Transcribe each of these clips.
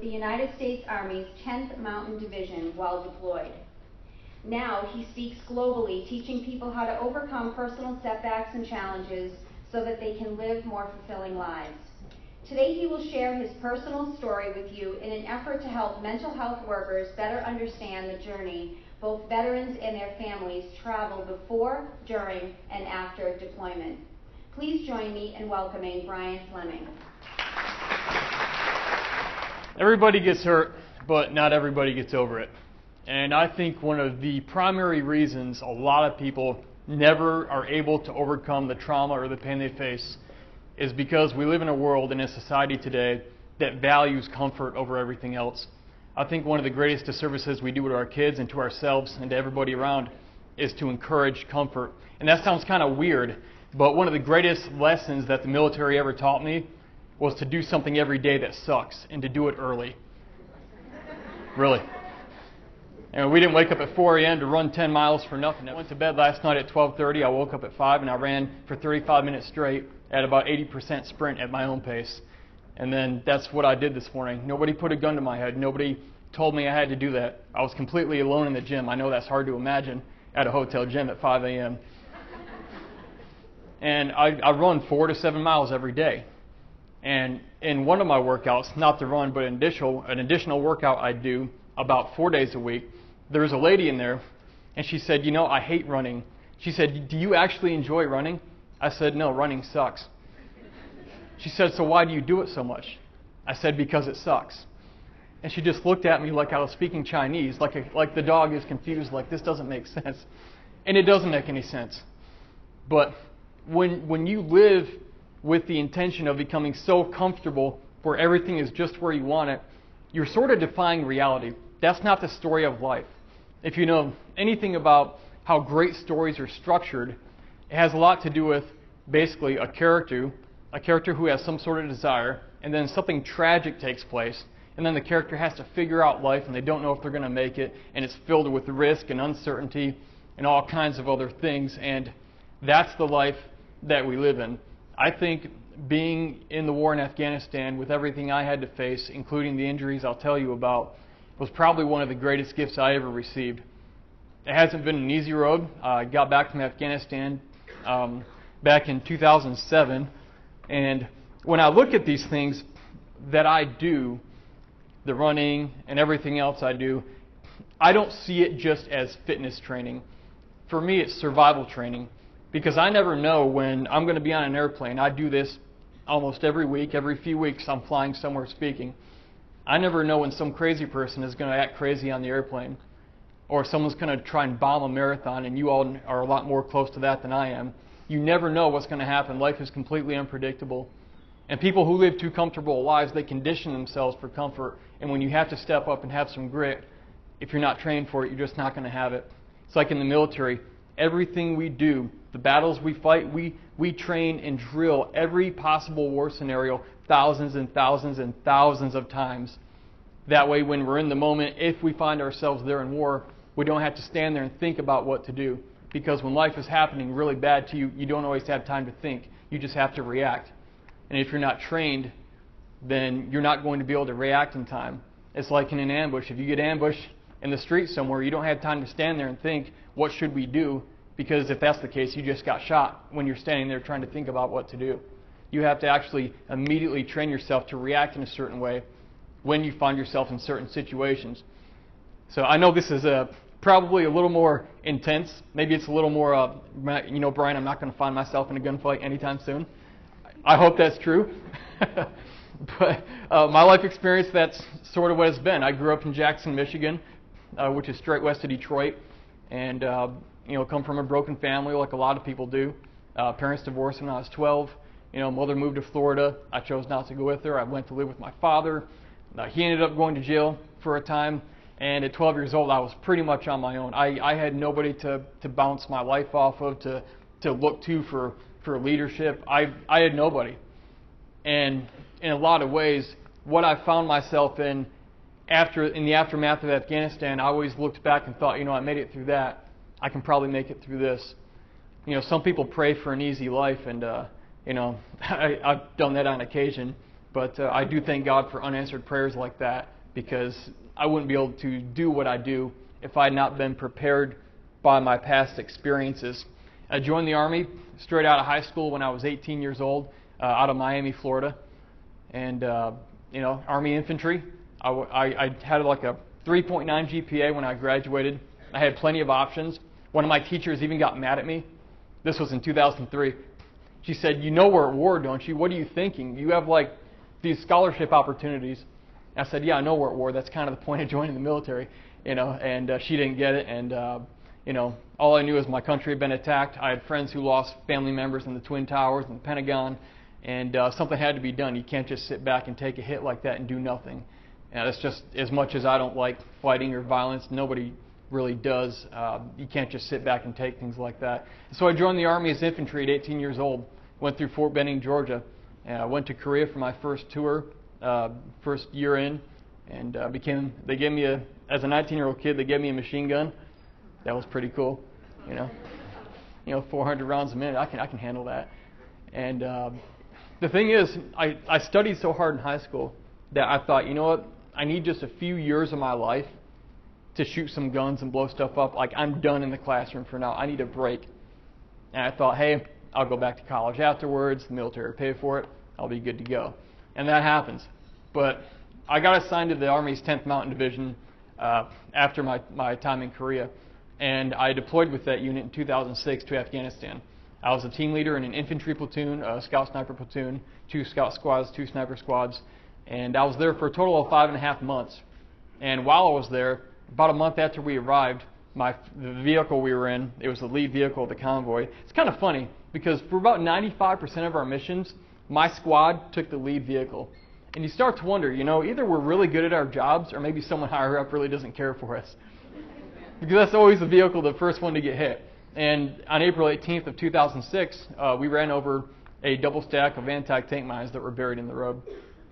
the United States Army's 10th Mountain Division while deployed. Now he speaks globally, teaching people how to overcome personal setbacks and challenges so that they can live more fulfilling lives. Today he will share his personal story with you in an effort to help mental health workers better understand the journey both veterans and their families travel before, during, and after deployment. Please join me in welcoming Brian Fleming. Everybody gets hurt, but not everybody gets over it. And I think one of the primary reasons a lot of people never are able to overcome the trauma or the pain they face is because we live in a world and a society today that values comfort over everything else. I think one of the greatest disservices we do to our kids and to ourselves and to everybody around is to encourage comfort. And that sounds kind of weird, but one of the greatest lessons that the military ever taught me was to do something every day that sucks and to do it early. Really. And we didn't wake up at 4 a.m. to run 10 miles for nothing. I went to bed last night at 12:30. I woke up at 5 and I ran for 35 minutes straight at about 80% sprint at my own pace. And then that's what I did this morning. Nobody put a gun to my head. Nobody told me I had to do that. I was completely alone in the gym. I know that's hard to imagine at a hotel gym at 5 a.m. And I run 4 to 7 miles every day. And in one of my workouts, not the run, but an additional workout I do about 4 days a week, there was a lady in there, and she said, I hate running. She said, do you actually enjoy running? I said, no, running sucks. She said, so why do you do it so much? I said, because it sucks. And she just looked at me like I was speaking Chinese, like the dog is confused, like this doesn't make sense. And it doesn't make any sense. But when you live with the intention of becoming so comfortable where everything is just where you want it, you're sort of defying reality. That's not the story of life. If you know anything about how great stories are structured, it has a lot to do with basically a character who has some sort of desire, and then something tragic takes place, and then the character has to figure out life, and they don't know if they're going to make it, and it's filled with risk and uncertainty and all kinds of other things, and that's the life that we live in. I think being in the war in Afghanistan with everything I had to face, including the injuries I'll tell you about, was probably one of the greatest gifts I ever received. It hasn't been an easy road. I got back from Afghanistan back in 2007, and when I look at these things that I do, the running and everything else I do, I don't see it just as fitness training. For me, it's survival training, because I never know when I'm going to be on an airplane. I do this almost every week. Every few weeks I'm flying somewhere speaking. I never know when some crazy person is going to act crazy on the airplane, or someone's going to try and bomb a marathon, and you all are a lot more close to that than I am. You never know what's going to happen. Life is completely unpredictable. And people who live too comfortable lives, they condition themselves for comfort. And when you have to step up and have some grit, if you're not trained for it, you're just not going to have it. It's like in the military. Everything we do, the battles we fight, we train and drill every possible war scenario thousands and thousands and thousands of times. That way, when we're in the moment, if we find ourselves there in war, we don't have to stand there and think about what to do. Because when life is happening really bad to you, you don't always have time to think. You just have to react. And if you're not trained, then you're not going to be able to react in time. It's like in an ambush. If you get ambushed in the street somewhere, you don't have time to stand there and think, what should we do? Because if that's the case, you just got shot when you're standing there trying to think about what to do. You have to actually immediately train yourself to react in a certain way when you find yourself in certain situations. So I know this is probably a little more intense. Maybe it's a little more, Brian, I'm not going to find myself in a gunfight anytime soon. I hope that's true. But my life experience, that's sort of what it's been. I grew up in Jackson, Michigan, which is straight west of Detroit, and come from a broken family like a lot of people do. Parents divorced when I was 12. Mother moved to Florida. I chose not to go with her. I went to live with my father. He ended up going to jail for a time, and at 12 years old, I was pretty much on my own. I had nobody to bounce my life off of, to look to for leadership. I had nobody. And in a lot of ways, what I found myself in the aftermath of Afghanistan, I always looked back and thought, I made it through that. I can probably make it through this. Some people pray for an easy life, and I've done that on occasion. But I do thank God for unanswered prayers like that, because I wouldn't be able to do what I do if I had not been prepared by my past experiences. I joined the Army straight out of high school when I was 18 years old, out of Miami, Florida. And, Army infantry. I had like a 3.9 GPA when I graduated. I had plenty of options. One of my teachers even got mad at me. This was in 2003. She said, "You know we're at war, don't you? What are you thinking? You have like these scholarship opportunities." I said, "Yeah, I know we're at war. That's kind of the point of joining the military." And she didn't get it. And, all I knew is my country had been attacked. I had friends who lost family members in the Twin Towers and the Pentagon. And something had to be done. You can't just sit back and take a hit like that and do nothing. And that's just, as much as I don't like fighting or violence, nobody really does. You can't just sit back and take things like that. So I joined the Army as infantry at 18 years old. Went through Fort Benning, Georgia. I went to Korea for my first tour, first year in, and they gave me as a 19-year-old kid, they gave me a machine gun. That was pretty cool, 400 rounds a minute. I can handle that. And the thing is, I studied so hard in high school that I thought, you know what, I need just a few years of my life to shoot some guns and blow stuff up. Like, I'm done in the classroom for now. I need a break. And I thought, hey, I'll go back to college afterwards. The military will pay for it. I'll be good to go. And that happens. But I got assigned to the Army's 10th Mountain Division after my time in Korea. And I deployed with that unit in 2006 to Afghanistan. I was a team leader in an infantry platoon, a scout sniper platoon, 2 scout squads, 2 sniper squads. And I was there for a total of 5.5 months. And while I was there, about a month after we arrived, the vehicle we were in, it was the lead vehicle of the convoy. It's kind of funny, because for about 95% of our missions, my squad took the lead vehicle. And you start to wonder, either we're really good at our jobs, or maybe someone higher up really doesn't care for us. Because that's always the vehicle, the first one to get hit. And on April 18th of 2006, we ran over a double stack of anti-tank mines that were buried in the road.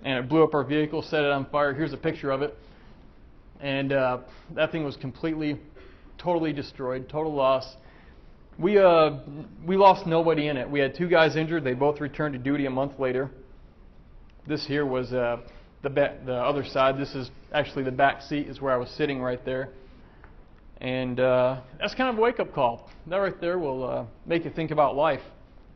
And it blew up our vehicle, set it on fire. Here's a picture of it. And that thing was totally destroyed, total loss. We lost nobody in it. We had 2 guys injured. They both returned to duty a month later. This here was the other side. This is actually the back seat, is where I was sitting right there. And that's kind of a wake-up call. That right there will make you think about life.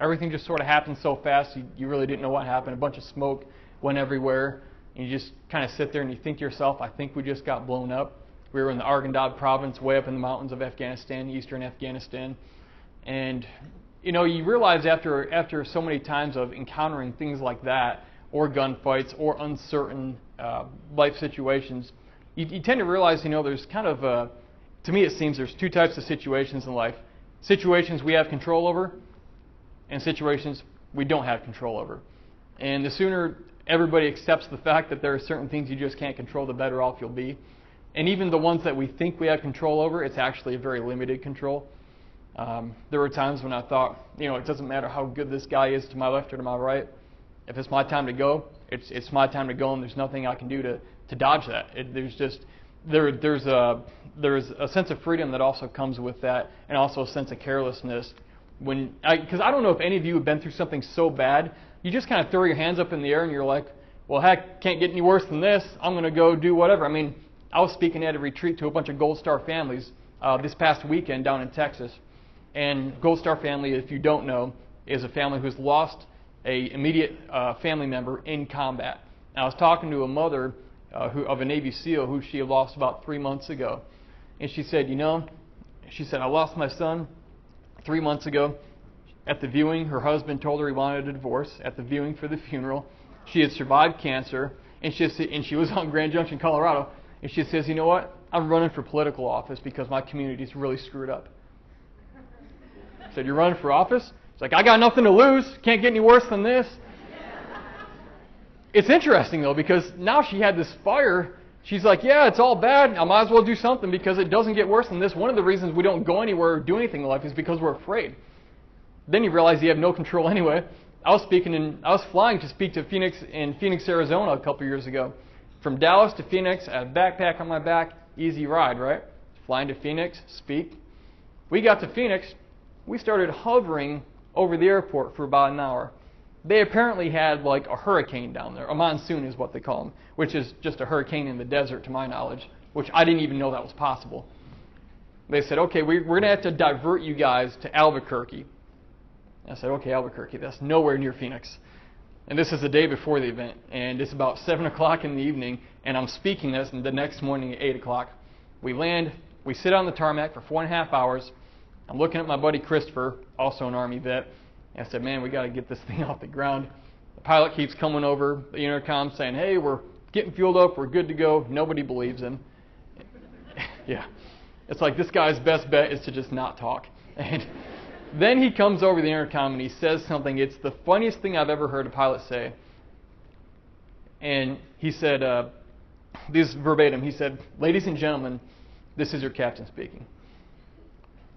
Everything just sort of happened so fast, you really didn't know what happened. A bunch of smoke went everywhere. And you just kind of sit there and you think to yourself, I think we just got blown up. We were in the Arghandab province, way up in the mountains of Afghanistan, eastern Afghanistan. And, you realize after so many times of encountering things like that, or gunfights, or uncertain life situations, you tend to realize, there's kind of to me it seems there's 2 types of situations in life. Situations we have control over, and situations we don't have control over. And the sooner everybody accepts the fact that there are certain things you just can't control, the better off you'll be. And even the ones that we think we have control over, it's actually a very limited control. There were times when I thought, it doesn't matter how good this guy is to my left or to my right. If it's my time to go, it's my time to go, and there's nothing I can do to dodge that. There's a sense of freedom that also comes with that, and also a sense of carelessness. Because I don't know if any of you have been through something so bad, you just kind of throw your hands up in the air and you're like, well, heck, can't get any worse than this. I'm going to go do whatever. I mean, I was speaking at a retreat to a bunch of Gold Star families this past weekend down in Texas. And Gold Star family, if you don't know, is a family who's lost an immediate family member in combat. And I was talking to a mother of a Navy SEAL who she had lost about 3 months ago. And she said, I lost my son 3 months ago. At the viewing, her husband told her he wanted a divorce. At the viewing for the funeral, she had survived cancer, and she was on Grand Junction, Colorado. And she says, you know what? I'm running for political office because my community's really screwed up. I said, you're running for office? It's like, I got nothing to lose. Can't get any worse than this. It's interesting, though, because now she had this fire. She's like, yeah, it's all bad. I might as well do something because it doesn't get worse than this. One of the reasons we don't go anywhere or do anything in life is because we're afraid. Then you realize you have no control anyway. I was flying to speak to Phoenix, Arizona a couple years ago. From Dallas to Phoenix, I had a backpack on my back, easy ride, right? Flying to Phoenix, speak. We got to Phoenix, we started hovering over the airport for about an hour. they apparently had like a hurricane down there. A monsoon is what they call them, which is just a hurricane in the desert to my knowledge, which I didn't even know that was possible. They said, okay, we're going to have to divert you guys to Albuquerque. I said, okay, Albuquerque, that's nowhere near Phoenix. And this is the day before the event, and it's about 7 o'clock in the evening, and I'm speaking this, and the next morning at 8 o'clock, we land, we sit on the tarmac for 4.5 hours. I'm looking at my buddy Christopher, also an Army vet, and I said, man, we got to get this thing off the ground. The pilot keeps coming over the intercom saying, hey, we're getting fueled up, we're good to go. Nobody believes him. Yeah. It's like this guy's best bet is to just not talk. And then he comes over the intercom and he says something. It's the funniest thing I've ever heard a pilot say. And he said, this verbatim, he said, ladies and gentlemen, this is your captain speaking.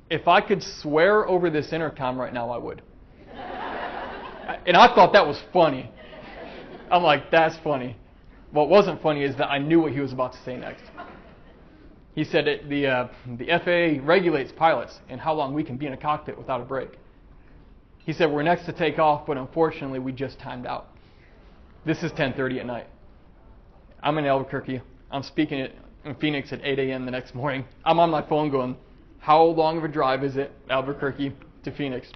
If I could swear over this intercom right now, I would. And I thought that was funny. I'm like, that's funny. What wasn't funny is that I knew what he was about to say next. He said that the FAA regulates pilots and how long we can be in a cockpit without a break. He said, we're next to take off, but unfortunately we just timed out. This is 10:30 at night. I'm in Albuquerque. I'm speaking in Phoenix at 8 a.m. the next morning. I'm on my phone going, how long of a drive is it, Albuquerque to Phoenix?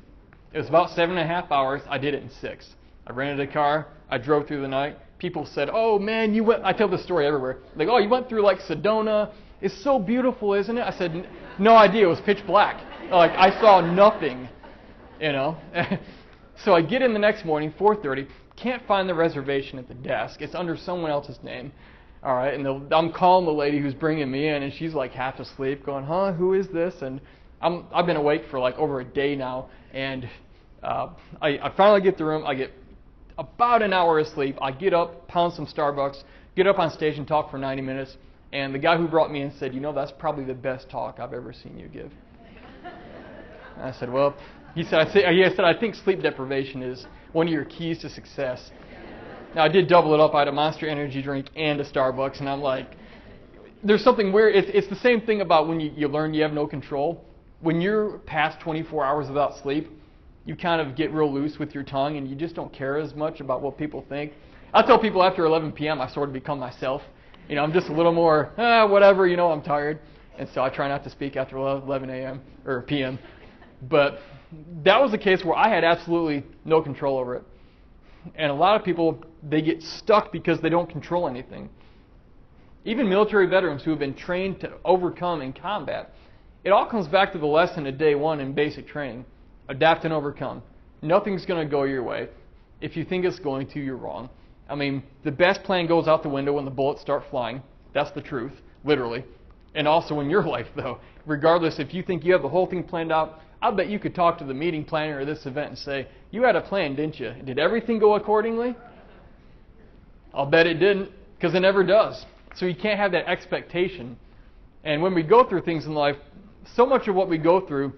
It was about 7.5 hours. I did it in 6. I rented a car. I drove through the night. People said, oh man, you went, I tell this story everywhere. Like, oh, you went through like Sedona. It's so beautiful, isn't it? I said, no idea. It was pitch black. Like, I saw nothing, you know. So I get in the next morning, 4:30. Can't find the reservation at the desk. It's under someone else's name. All right, and I'm calling the lady who's bringing me in, and she's like half asleep, going, "Huh, who is this?" And I've been awake for like over a day now, and I finally get the room. I get about an hour of sleep. I get up, pound some Starbucks, get up on stage and talk for 90 minutes. And the guy who brought me in said, "You know, that's probably the best talk I've ever seen you give." And I said, "Well," he said, I think sleep deprivation is one of your keys to success." Now, I did double it up. I had a Monster Energy drink and a Starbucks, and I'm like, there's something weird. It's the same thing about when you learn you have no control. When you're past 24 hours without sleep, you kind of get real loose with your tongue, and you just don't care as much about what people think. I tell people after 11 p.m., I sort of become myself. You know, I'm just a little more, whatever, you know, I'm tired. And so I try not to speak after 11 a.m. or p.m. But that was a case where I had absolutely no control over it. And a lot of people, they get stuck because they don't control anything. Even military veterans who have been trained to overcome in combat, it all comes back to the lesson of day one in basic training. Adapt and overcome. Nothing's going to go your way. If you think it's going to, you're wrong. I mean, the best plan goes out the window when the bullets start flying. That's the truth, literally. And also in your life, though. Regardless, if you think you have the whole thing planned out, I bet you could talk to the meeting planner of this event and say, you had a plan, didn't you? Did everything go accordingly? I'll bet it didn't, because it never does. So you can't have that expectation. And when we go through things in life, so much of what we go through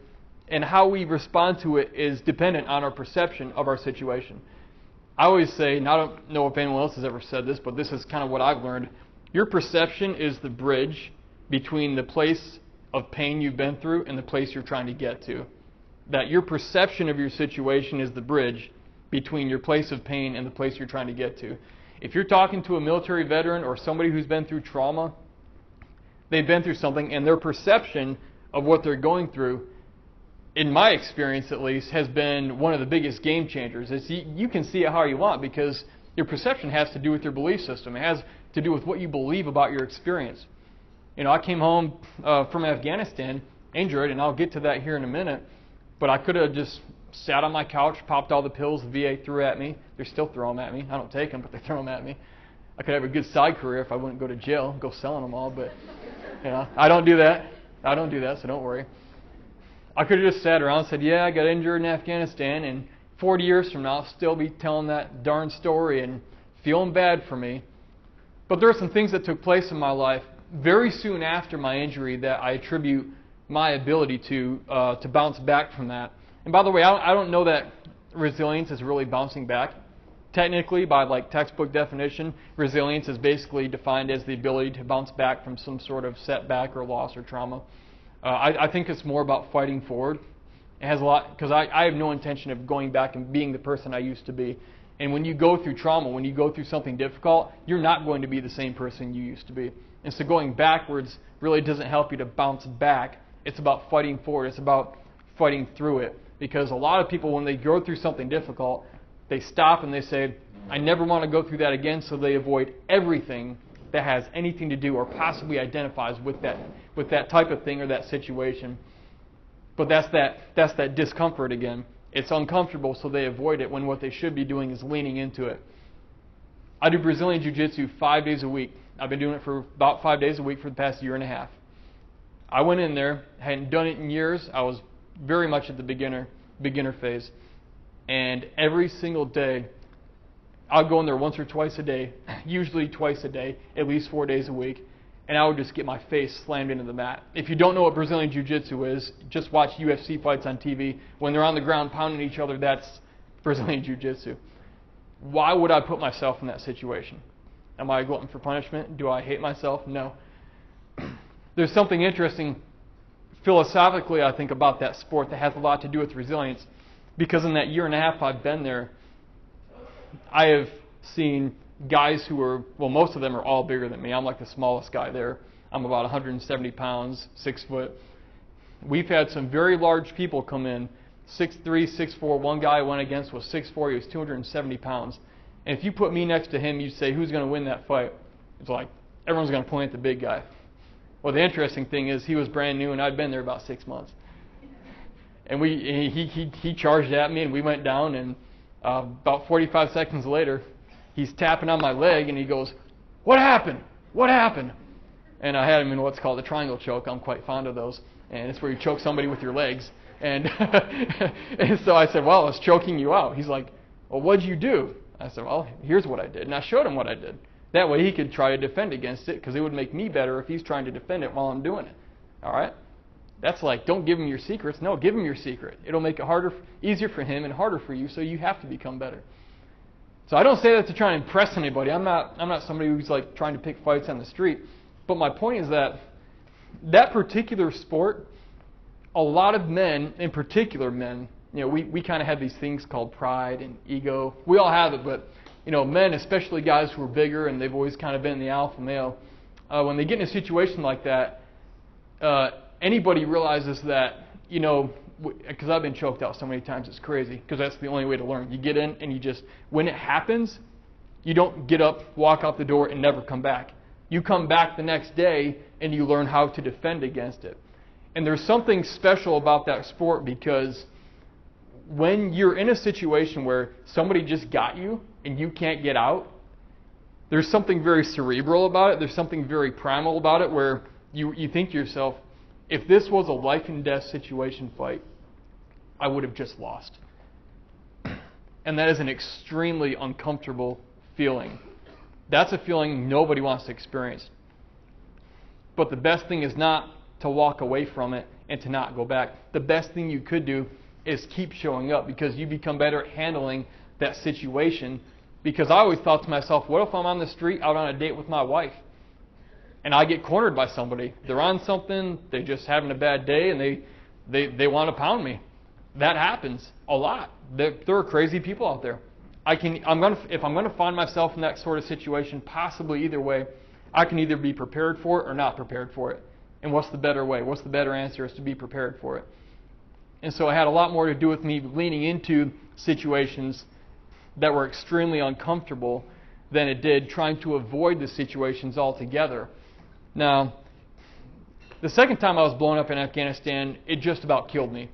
and how we respond to it is dependent on our perception of our situation. I always say, and I don't know if anyone else has ever said this, but this is kind of what I've learned. Your perception is the bridge between the place of pain you've been through and the place you're trying to get to. That your perception of your situation is the bridge between your place of pain and the place you're trying to get to. If you're talking to a military veteran or somebody who's been through trauma, they've been through something, and their perception of what they're going through, in my experience at least, has been one of the biggest game changers. You can see it how you want, because your perception has to do with your belief system. It has to do with what you believe about your experience. You know, I came home from Afghanistan injured, and I'll get to that here in a minute, but I could have just sat on my couch, popped all the pills the VA threw at me. They're still throwing them at me. I don't take them, but they throw them at me. I could have a good side career if I wouldn't go to jail, go selling them all, but you know, I don't do that. I don't do that, so don't worry. I could have just sat around and said, yeah, I got injured in Afghanistan, and 40 years from now I'll still be telling that darn story and feeling bad for me. But there are some things that took place in my life very soon after my injury that I attribute my ability to bounce back from that. And by the way, I don't know that resilience is really bouncing back. Technically, by like textbook definition, resilience is basically defined as the ability to bounce back from some sort of setback or loss or trauma. I think it's more about fighting forward. It has a lot, because I have no intention of going back and being the person I used to be. And when you go through trauma, when you go through something difficult, you're not going to be the same person you used to be. And so going backwards really doesn't help you to bounce back. It's about fighting forward. It's about fighting through it. Because a lot of people, when they go through something difficult, they stop and they say, I never want to go through that again, so they avoid everything that has anything to do or possibly identifies with that type of thing or that situation. But that's that discomfort again. It's uncomfortable, so they avoid it when what they should be doing is leaning into it. I do Brazilian Jiu-Jitsu 5 days a week. I've been doing it for about 5 days a week for the past year and a half. I went in there, hadn't done it in years. I was very much at the beginner phase. And every single day, I'll go in there once or twice a day, usually twice a day, at least 4 days a week, and I would just get my face slammed into the mat. If you don't know what Brazilian Jiu-Jitsu is, just watch UFC fights on TV. When they're on the ground pounding each other, that's Brazilian Jiu-Jitsu. Why would I put myself in that situation? Am I a glutton for punishment? Do I hate myself? No. There's something interesting philosophically, I think, about that sport that has a lot to do with resilience. Because in that year and a half I've been there, I have seen guys who are, well, most of them are all bigger than me. I'm like the smallest guy there. I'm about 170 pounds, 6 foot. We've had some very large people come in, 6'3", 6'4". One guy I went against was 6'4". He was 270 pounds. And if you put me next to him, you'd say, who's going to win that fight? It's like, everyone's going to point at the big guy. Well, the interesting thing is he was brand new, and I'd been there about 6 months. And he charged at me, and we went down, and about 45 seconds later, he's tapping on my leg, and he goes, "What happened? What happened?" And I had him in what's called a triangle choke. I'm quite fond of those. And it's where you choke somebody with your legs. And, and so I said, well, I was choking you out. He's like, well, what'd you do? I said, well, here's what I did. And I showed him what I did. That way he could try to defend against it, because it would make me better if he's trying to defend it while I'm doing it. All right? That's like, don't give him your secrets. No, give him your secret. It'll make it easier for him and harder for you, so you have to become better. So I don't say that to try and impress anybody. I'm not somebody who's like trying to pick fights on the street. But my point is that particular sport, a lot of men, in particular men, we kind of have these things called pride and ego. We all have it, but men, especially guys who are bigger and they've always kind of been the alpha male, when they get in a situation like that, anybody realizes that, because I've been choked out so many times, it's crazy, because that's the only way to learn. You get in and when it happens, you don't get up, walk out the door, and never come back. You come back the next day and you learn how to defend against it. And there's something special about that sport, because when you're in a situation where somebody just got you and you can't get out, there's something very cerebral about it. There's something very primal about it, where you think to yourself, if this was a life and death situation fight, I would have just lost. And that is an extremely uncomfortable feeling. That's a feeling nobody wants to experience. But the best thing is not to walk away from it and to not go back. The best thing you could do is keep showing up, because you become better at handling that situation. Because I always thought to myself, what if I'm on the street out on a date with my wife and I get cornered by somebody? They're on something, they're just having a bad day, and they want to pound me. That happens a lot. There are crazy people out there. If I'm going to find myself in that sort of situation, possibly either way, I can either be prepared for it or not prepared for it. And what's the better way? What's the better answer? Is to be prepared for it. And so it had a lot more to do with me leaning into situations that were extremely uncomfortable than it did trying to avoid the situations altogether. Now, the second time I was blown up in Afghanistan, it just about killed me.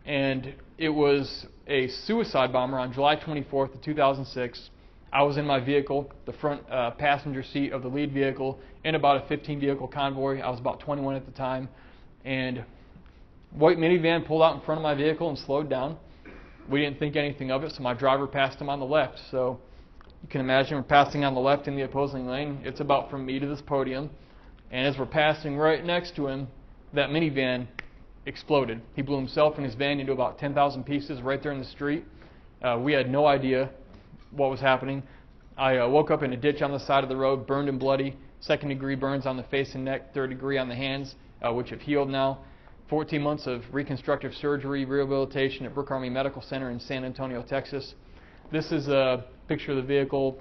And it was a suicide bomber on July 24th of 2006. I was in my vehicle, the front passenger seat of the lead vehicle, in about a 15-vehicle convoy. I was about 21 at the time. And white minivan pulled out in front of my vehicle and slowed down. We didn't think anything of it, so my driver passed him on the left. So you can imagine we're passing on the left in the opposing lane. It's about from me to this podium. And as we're passing right next to him, that minivan exploded. He blew himself and his van into about 10,000 pieces right there in the street. We had no idea what was happening. I woke up in a ditch on the side of the road, burned and bloody, 2nd-degree burns on the face and neck, 3rd-degree on the hands, which have healed now. 14 months of reconstructive surgery, rehabilitation at Brooke Army Medical Center in San Antonio, Texas. This is picture of the vehicle.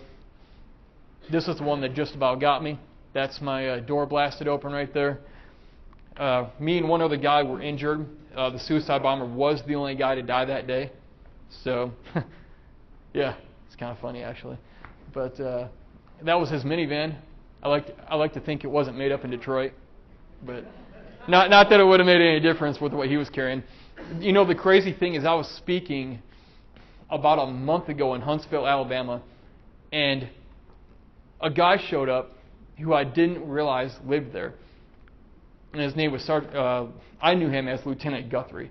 This is the one that just about got me. That's my door blasted open right there. Me and one other guy were injured. The suicide bomber was the only guy to die that day. So, yeah, it's kind of funny actually. But that was his minivan. I like to think it wasn't made up in Detroit, but not that it would have made any difference with what he was carrying. You know, the crazy thing is I was speaking about a month ago in Huntsville, Alabama, and a guy showed up who I didn't realize lived there. And his name was I knew him as Lieutenant Guthrie.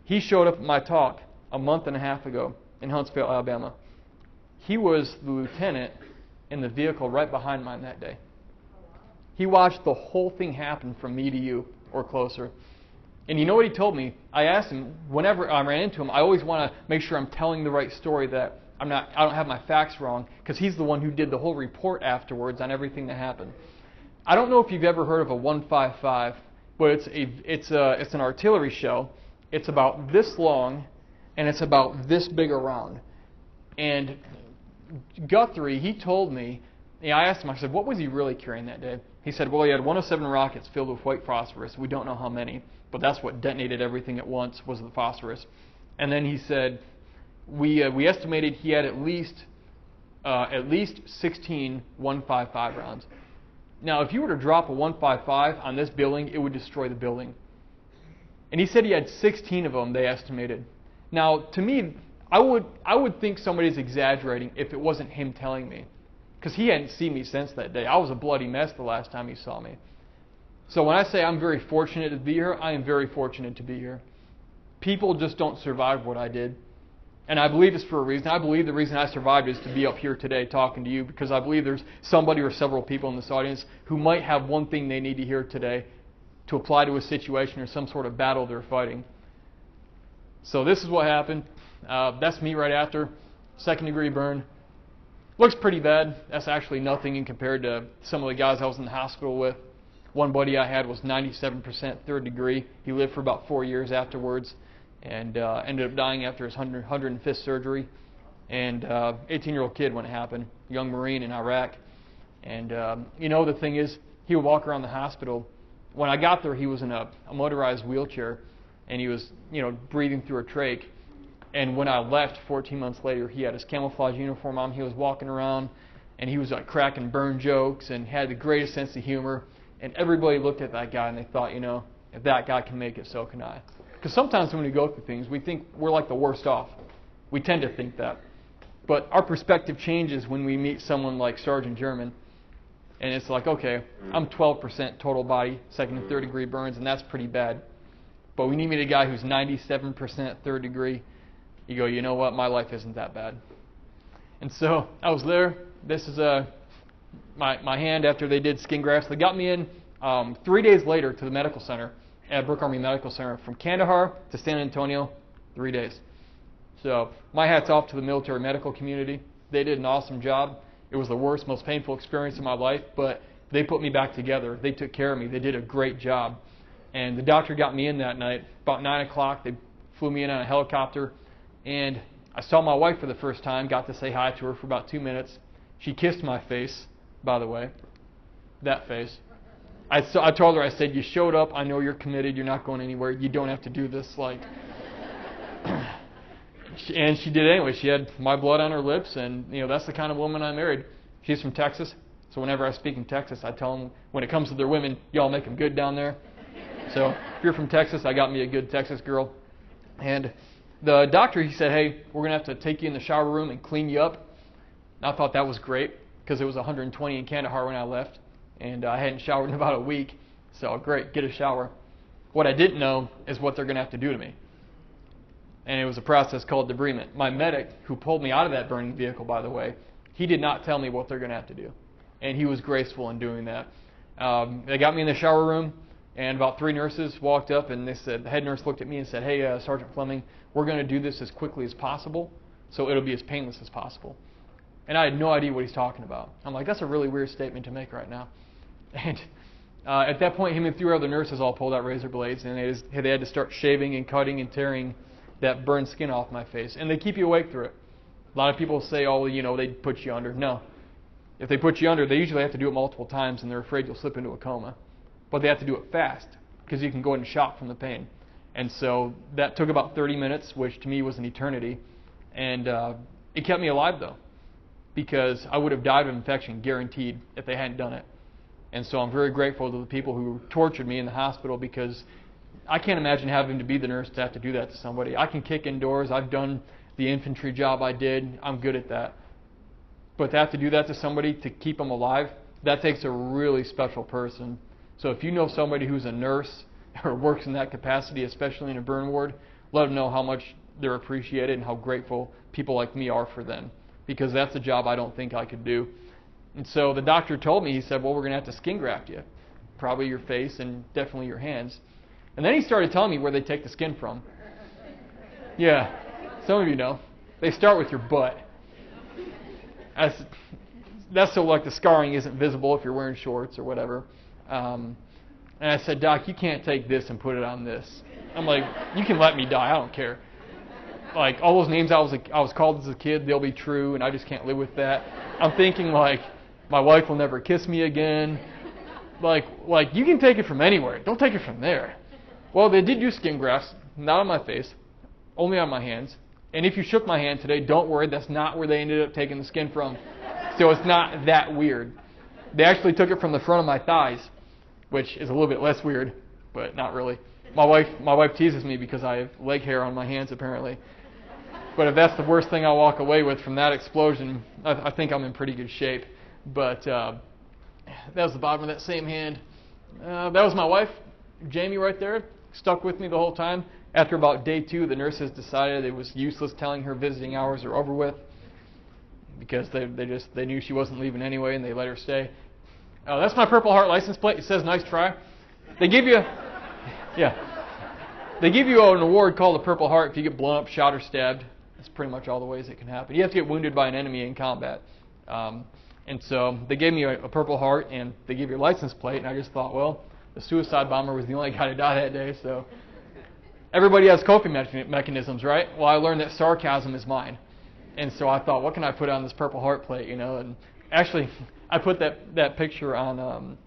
He showed up at my talk a month and a half ago in Huntsville, Alabama. He was the lieutenant in the vehicle right behind mine that day. He watched the whole thing happen from me to you or closer. And you know what he told me? I asked him, whenever I ran into him, I always want to make sure I'm telling the right story, that I don't have my facts wrong, because he's the one who did the whole report afterwards on everything that happened. I don't know if you've ever heard of a 155, but it's an artillery shell. It's about this long, and it's about this big around. And Guthrie, he told me, I asked him, I said, what was he really carrying that day? He said, well, he had 107 rockets filled with white phosphorus. We don't know how many, but that's what detonated everything at once, was the phosphorus. And then he said, we estimated he had at least 16 155 rounds. Now, if you were to drop a 155 on this building, it would destroy the building. And he said he had 16 of them, they estimated. Now, to me, I would think somebody's exaggerating if it wasn't him telling me, because he hadn't seen me since that day. I was a bloody mess the last time he saw me. So when I say I'm very fortunate to be here, I am very fortunate to be here. People just don't survive what I did. And I believe it's for a reason. I believe the reason I survived is to be up here today talking to you, because I believe there's somebody or several people in this audience who might have one thing they need to hear today to apply to a situation or some sort of battle they're fighting. So this is what happened. That's me right after. 2nd-degree burn. Looks pretty bad. That's actually nothing in compared to some of the guys I was in the hospital with. One buddy I had was 97% 3rd degree. He lived for about 4 years afterwards, and ended up dying after his 105th surgery. And 18-year-old kid when it happened, young Marine in Iraq. And the thing is, he would walk around the hospital. When I got there, he was in a motorized wheelchair, and he was, breathing through a trach. And when I left 14 months later, he had his camouflage uniform on. He was walking around, and he was like cracking burn jokes and had the greatest sense of humor. And everybody looked at that guy and they thought, if that guy can make it, so can I. Because sometimes when we go through things, we think we're like the worst off. We tend to think that. But our perspective changes when we meet someone like Sergeant German. And it's like, okay, I'm 12% total body, 2nd and 3rd degree burns, and that's pretty bad. But when you meet a guy who's 97% 3rd degree, you go, you know what, my life isn't that bad. And so I was there. This is my hand after they did skin grafts. They got me in 3 days later to the medical center at Brooke Army Medical Center. From Kandahar to San Antonio, 3 days. So my hat's off to the military medical community. They did an awesome job. It was the worst, most painful experience of my life, but they put me back together. They took care of me. They did a great job. And the doctor got me in that night. About 9 o'clock, they flew me in on a helicopter. And I saw my wife for the first time, got to say hi to her for about 2 minutes. She kissed my face, by the way. That face. I told her, I said, you showed up. I know you're committed. You're not going anywhere. You don't have to do this. And she did anyway. She had my blood on her lips, and that's the kind of woman I married. She's from Texas, so whenever I speak in Texas, I tell them, when it comes to their women, y'all make them good down there. So if you're from Texas, I got me a good Texas girl. And the doctor, he said, hey, we're going to have to take you in the shower room and clean you up. And I thought that was great, because it was 120 in Kandahar when I left, and I hadn't showered in about a week. So great, get a shower. What I didn't know is what they're going to have to do to me. And it was a process called debridement. My medic, who pulled me out of that burning vehicle, by the way, he did not tell me what they're going to have to do. And he was graceful in doing that. They got me in the shower room, and about 3 nurses walked up, and they said, the head nurse looked at me and said, hey, Sergeant Fleming, we're going to do this as quickly as possible, so it'll be as painless as possible. And I had no idea what he's talking about. I'm like, that's a really weird statement to make right now. And at that point, him and 3 other nurses all pulled out razor blades, and they had to start shaving and cutting and tearing that burned skin off my face. And they keep you awake through it. lot of people say, oh, they put you under. No. If they put you under, they usually have to do it multiple times, and they're afraid you'll slip into a coma. But they have to do it fast, because you can go in shock from the pain. And so that took about 30 minutes, which to me was an eternity. And it kept me alive, though, because I would have died of infection, guaranteed, if they hadn't done it. And so I'm very grateful to the people who tortured me in the hospital, because I can't imagine having to be the nurse to have to do that to somebody. I can kick indoors. I've done the infantry job I did. I'm good at that. But to have to do that to somebody to keep them alive, that takes a really special person. So if you know somebody who's a nurse or works in that capacity, especially in a burn ward, let them know how much they're appreciated and how grateful people like me are for them, because that's a job I don't think I could do. And so the doctor told me, he said, well, we're going to have to skin graft you, probably your face and definitely your hands. And then he started telling me where they take the skin from. Yeah, some of you know. They start with your butt. That's so like the scarring isn't visible if you're wearing shorts or whatever. And I said, Doc, you can't take this and put it on this. I'm like, you can let me die, I don't care. Like, all those names I was called as a kid, they'll be true, and I just can't live with that. I'm thinking, like, my wife will never kiss me again. Like you can take it from anywhere. Don't take it from there. Well, they did do skin grafts, not on my face, only on my hands. And if you shook my hand today, don't worry, that's not where they ended up taking the skin from. So it's not that weird. They actually took it from the front of my thighs, which is a little bit less weird, but not really. My wife teases me because I have leg hair on my hands, apparently. But if that's the worst thing I walk away with from that explosion, I think I'm in pretty good shape. But that was the bottom of that same hand. That was my wife, Jamie, right there. Stuck with me the whole time. After about day 2, the nurses decided it was useless telling her visiting hours are over with, because they knew she wasn't leaving anyway, and they let her stay. That's my Purple Heart license plate. It says "nice try." They give you an award called the Purple Heart if you get blown up, shot, or stabbed. That's pretty much all the ways it can happen. You have to get wounded by an enemy in combat. And so they gave me a Purple Heart, and they gave you a license plate, and I just thought, well, the suicide bomber was the only guy to die that day, so everybody has coping mechanisms, right? Well, I learned that sarcasm is mine. And so I thought, what can I put on this Purple Heart plate, And actually, I put that picture on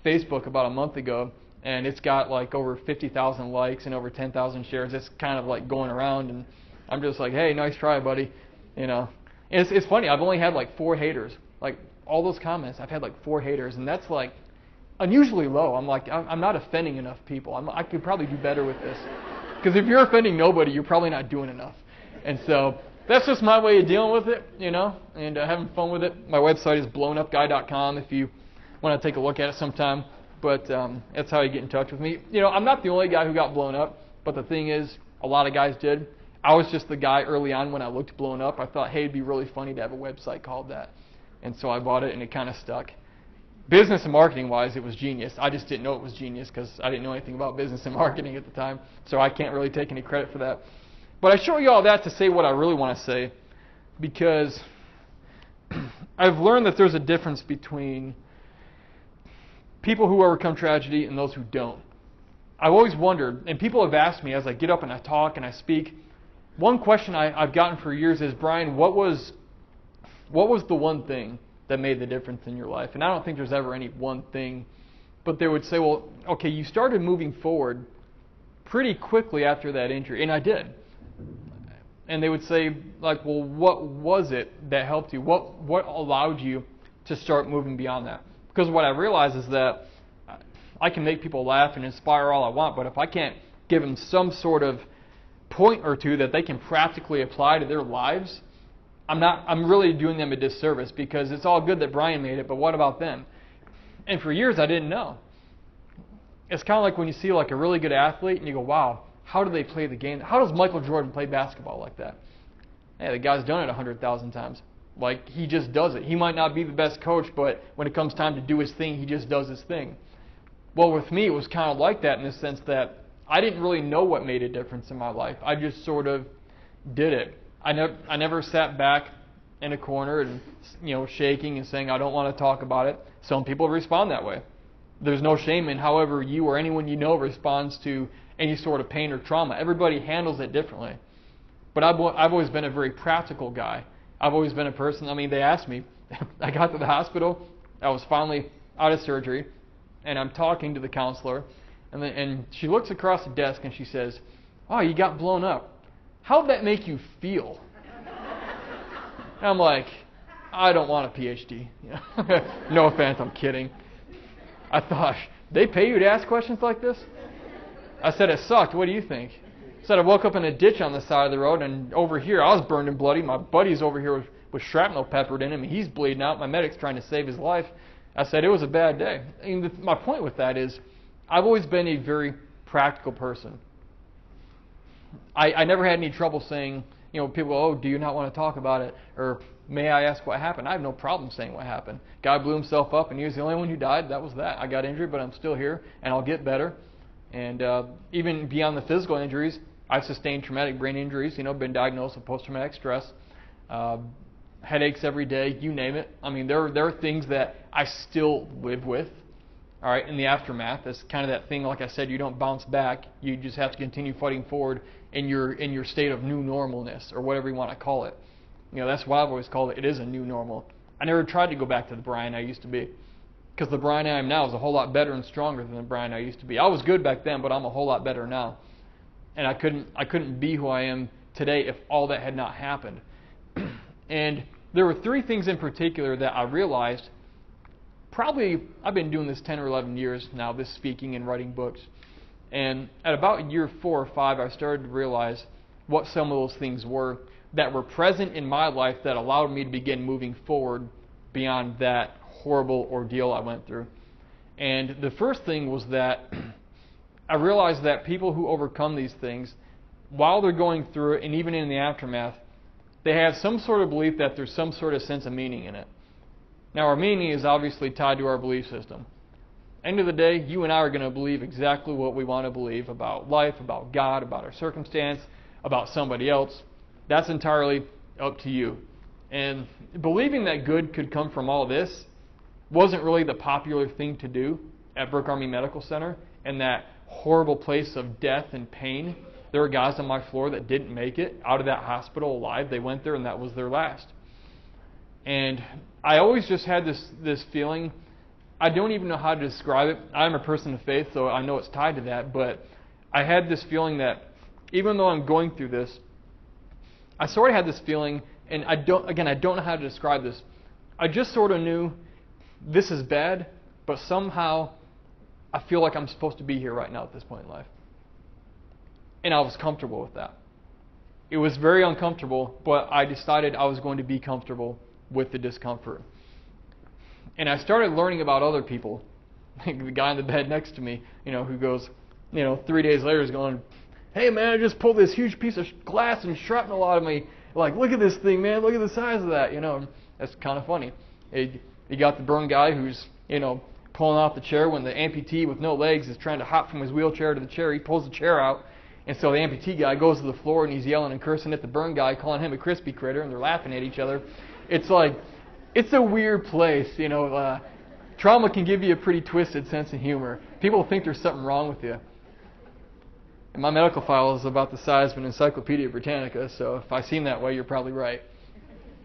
Facebook about a month ago, and it's got like over 50,000 likes and over 10,000 shares. It's kind of like going around, and I'm just like, hey, nice try, buddy. And it's funny. I've only had like 4 haters. Like all those comments, I've had like 4 haters, and that's like unusually low. I'm like, I'm not offending enough people. I could probably do better with this. Because if you're offending nobody, you're probably not doing enough. And so that's just my way of dealing with it, and having fun with it. My website is blownupguy.com if you want to take a look at it sometime. But that's how you get in touch with me. I'm not the only guy who got blown up, but the thing is, a lot of guys did. I was just the guy early on when I looked blown up. I thought, hey, it'd be really funny to have a website called that. And so I bought it, and it kind of stuck. Business and marketing-wise, it was genius. I just didn't know it was genius because I didn't know anything about business and marketing at the time, so I can't really take any credit for that. But I show you all that to say what I really want to say, because I've learned that there's a difference between people who overcome tragedy and those who don't. I've always wondered, and people have asked me as I get up and I talk and I speak, one question I've gotten for years is, Brian, what was the one thing that made the difference in your life? And I don't think there's ever any one thing, but they would say, well, okay, you started moving forward pretty quickly after that injury, and I did. And they would say, like, well, what was it that helped you? What allowed you to start moving beyond that? Because what I realize is that I can make people laugh and inspire all I want, but if I can't give them some sort of point or two that they can practically apply to their lives, I'm really doing them a disservice, because it's all good that Brian made it, but what about them? And for years I didn't know. It's kind of like when you see like a really good athlete and you go, wow, how do they play the game? How does Michael Jordan play basketball like that? Hey, the guy's done it 100,000 times. Like, he just does it. He might not be the best coach, but when it comes time to do his thing, he just does his thing. Well, with me, it was kind of like that in the sense that I didn't really know what made a difference in my life. I just sort of did it. I never sat back in a corner and, shaking and saying, I don't want to talk about it. Some people respond that way. There's no shame in however you or anyone you know responds to any sort of pain or trauma. Everybody handles it differently. But I've always been a very practical guy. I've always been a person, I mean, they asked me, I got to the hospital, I was finally out of surgery, and I'm talking to the counselor, and she looks across the desk and she says, "Oh, you got blown up. How'd that make you feel?" And I'm like, I don't want a PhD. No offense, I'm kidding. I thought, they pay you to ask questions like this? I said, it sucked. What do you think? I said, I woke up in a ditch on the side of the road, and over here I was burned and bloody. My buddy's over here with shrapnel peppered in him, and he's bleeding out. My medic's trying to save his life. I said, it was a bad day. And my point with that is, I've always been a very practical person. I never had any trouble saying, people go, "Oh, do you not want to talk about it?" Or, "May I ask what happened?" I have no problem saying what happened. Guy blew himself up, and he was the only one who died. That was that. I got injured, but I'm still here, and I'll get better. And even beyond the physical injuries, I've sustained traumatic brain injuries, been diagnosed with post-traumatic stress, headaches every day, you name it. I mean, there are things that I still live with, all right, in the aftermath. That's kind of that thing, like I said, you don't bounce back. You just have to continue fighting forward in your state of new normalness, or whatever you want to call it. That's why I've always called it. It is a new normal. I never tried to go back to the Brian I used to be, because the Brian I am now is a whole lot better and stronger than the Brian I used to be. I was good back then, but I'm a whole lot better now. And I couldn't be who I am today if all that had not happened. And there were three things in particular that I realized. Probably, I've been doing this 10 or 11 years now, this speaking and writing books. And at about year 4 or 5, I started to realize what some of those things were that were present in my life that allowed me to begin moving forward beyond that horrible ordeal I went through. And the first thing was that I realized that people who overcome these things, while they're going through it and even in the aftermath, they have some sort of belief that there's some sort of sense of meaning in it. Now, our meaning is obviously tied to our belief system. End of the day, you and I are going to believe exactly what we want to believe about life, about God, about our circumstance, about somebody else. That's entirely up to you. And believing that good could come from all this wasn't really the popular thing to do at Brooke Army Medical Center, in that horrible place of death and pain. There were guys on my floor that didn't make it out of that hospital alive. They went there and that was their last. And I always just had this feeling, I don't even know how to describe it. I'm a person of faith, so I know it's tied to that, but I had this feeling that even though I'm going through this, I sort of had this feeling, and I don't know how to describe this. I just sort of knew this is bad, but somehow I feel like I'm supposed to be here right now at this point in life. And I was comfortable with that. It was very uncomfortable, but I decided I was going to be comfortable with the discomfort. And I started learning about other people. The guy in the bed next to me, who goes, 3 days later is going, "Hey man, I just pulled this huge piece of glass and shrapnel out of me. Like, look at this thing, man. Look at the size of that." That's kind of funny. You got the burn guy who's, pulling off the chair when the amputee with no legs is trying to hop from his wheelchair to the chair. He pulls the chair out, and so the amputee guy goes to the floor and he's yelling and cursing at the burn guy, calling him a crispy critter, and they're laughing at each other. It's like, it's a weird place, Trauma can give you a pretty twisted sense of humor. People think there's something wrong with you. And my medical file is about the size of an Encyclopedia Britannica, so if I seem that way, you're probably right.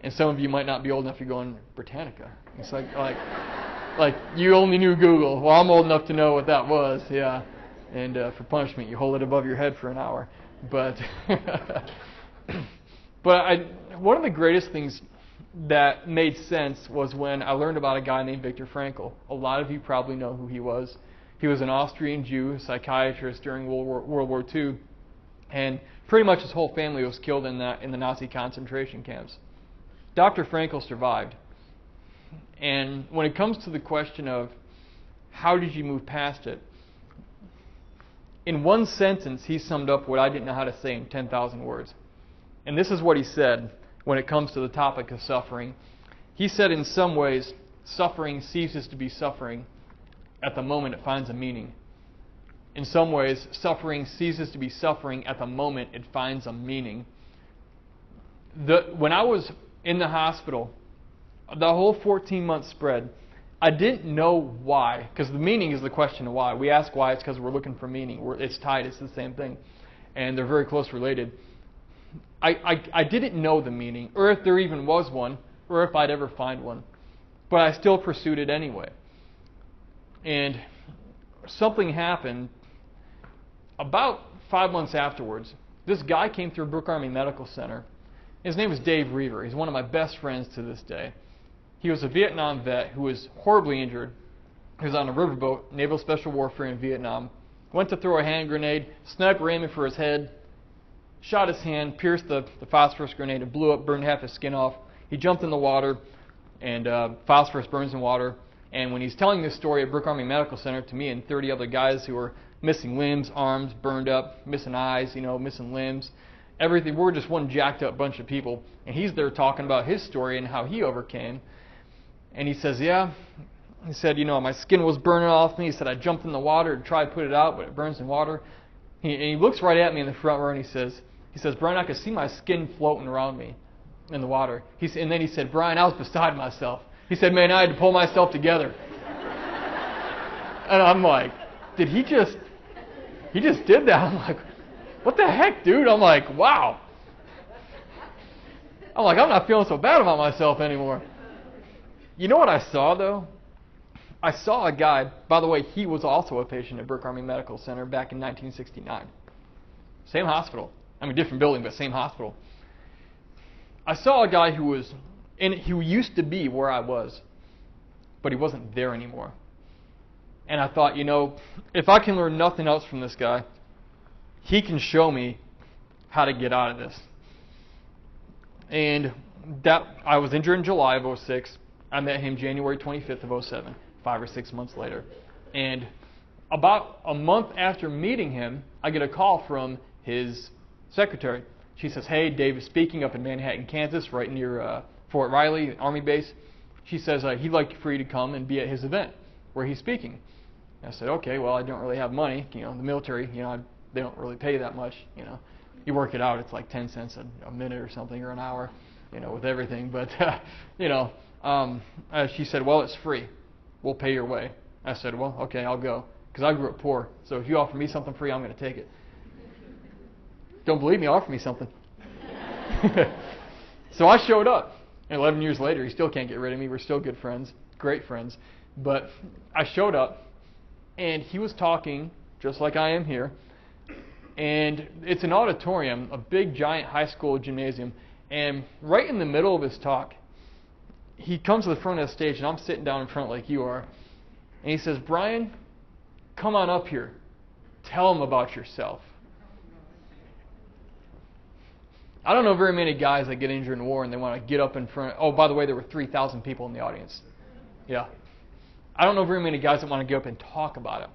And some of you might not be old enough, you're going, Britannica? It's like you only knew Google. Well, I'm old enough to know what that was, yeah. And for punishment, you hold it above your head for an hour. But one of the greatest things that made sense was when I learned about a guy named Viktor Frankl. A lot of you probably know who he was. He was an Austrian Jew, psychiatrist during World War II, and pretty much his whole family was killed in the Nazi concentration camps. Dr. Frankl survived. And when it comes to the question of how did you move past it, in one sentence he summed up what I didn't know how to say in 10,000 words. And this is what he said when it comes to the topic of suffering. He said, in some ways, suffering ceases to be suffering at the moment it finds a meaning. In some ways, suffering ceases to be suffering at the moment it finds a meaning. When I was in the hospital, the whole 14-month spread, I didn't know why, because the meaning is the question of why. We ask why, it's because we're looking for meaning. It's tied, it's the same thing. And they're very close related. I didn't know the meaning, or if there even was one, or if I'd ever find one. But I still pursued it anyway. And something happened about 5 months afterwards. This guy came through Brooke Army Medical Center. His name was Dave Reaver. He's one of my best friends to this day. He was a Vietnam vet who was horribly injured. He was on a riverboat, naval special warfare in Vietnam. Went to throw a hand grenade, sniper aiming for his head, shot his hand, pierced the phosphorus grenade, and blew up, burned half his skin off. He jumped in the water, and phosphorus burns in water. And when he's telling this story at Brooke Army Medical Center to me and 30 other guys who were missing limbs, arms burned up, missing eyes, missing limbs, everything, we're just one jacked up bunch of people. And he's there talking about his story and how he overcame. And he says, yeah, he said, my skin was burning off me. He said, I jumped in the water to try to put it out, but it burns in water. And he looks right at me in the front row and he says, Brian, I could see my skin floating around me in the water. And then he said, Brian, I was beside myself. He said, man, I had to pull myself together. And I'm like, he just did that. I'm like, what the heck, dude? I'm like, wow. I'm like, I'm not feeling so bad about myself anymore. You know what I saw, though? I saw a guy, by the way, he was also a patient at Brooke Army Medical Center back in 1969. Same hospital. Different building, but same hospital. I saw a guy who used to be where I was, but he wasn't there anymore. And I thought, if I can learn nothing else from this guy, he can show me how to get out of this. And I was injured in July of 2006. I met him January 25th of 2007, 5 or 6 months later. And about a month after meeting him, I get a call from his secretary. She says, hey, Dave is speaking up in Manhattan, Kansas, right near Fort Riley, Army base. She says he'd like for you to come and be at his event where he's speaking. I said, okay, well, I don't really have money. The military, they don't really pay that much. You work it out, it's like 10 cents a minute or something, or an hour, with everything. But, she said, well, it's free. We'll pay your way. I said, well, okay, I'll go. Because I grew up poor. So if you offer me something free, I'm going to take it. Don't believe me? Offer me something. So I showed up. And 11 years later, he still can't get rid of me. We're still good friends, great friends. But I showed up, and he was talking just like I am here. And it's an auditorium, a big, giant high school gymnasium. And right in the middle of his talk, he comes to the front of the stage, and I'm sitting down in front like you are. And he says, Brian, come on up here. Tell him about yourself. I don't know very many guys that get injured in war and they want to get up in front. Oh, by the way, there were 3,000 people in the audience. Yeah. I don't know very many guys that want to get up and talk about it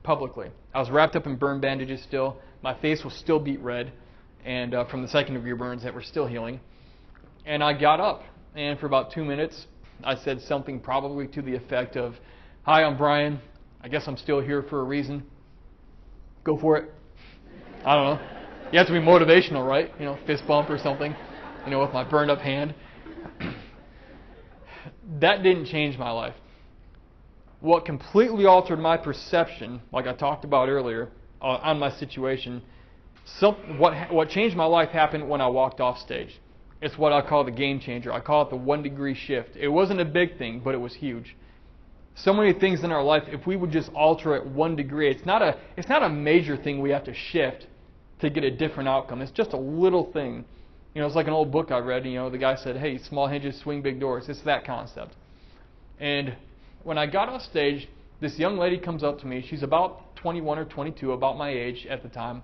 publicly. I was wrapped up in burn bandages still. My face was still beet red, and from the second-degree burns that were still healing. And I got up, and for about 2 minutes, I said something probably to the effect of, hi, I'm Brian. I guess I'm still here for a reason. Go for it. I don't know. You have to be motivational, right? Fist bump or something, with my burned up hand. That didn't change my life. What completely altered my perception, like I talked about earlier, on my situation, what changed my life happened when I walked off stage. It's what I call the game changer. I call it the 1 degree shift. It wasn't a big thing, but it was huge. So many things in our life, if we would just alter it 1 degree, it's not a major thing we have to shift to get a different outcome. It's just a little thing. It's like an old book I read. The guy said, hey, small hinges swing big doors. It's that concept. And when I got off stage, this young lady comes up to me. She's about 21 or 22, about my age at the time.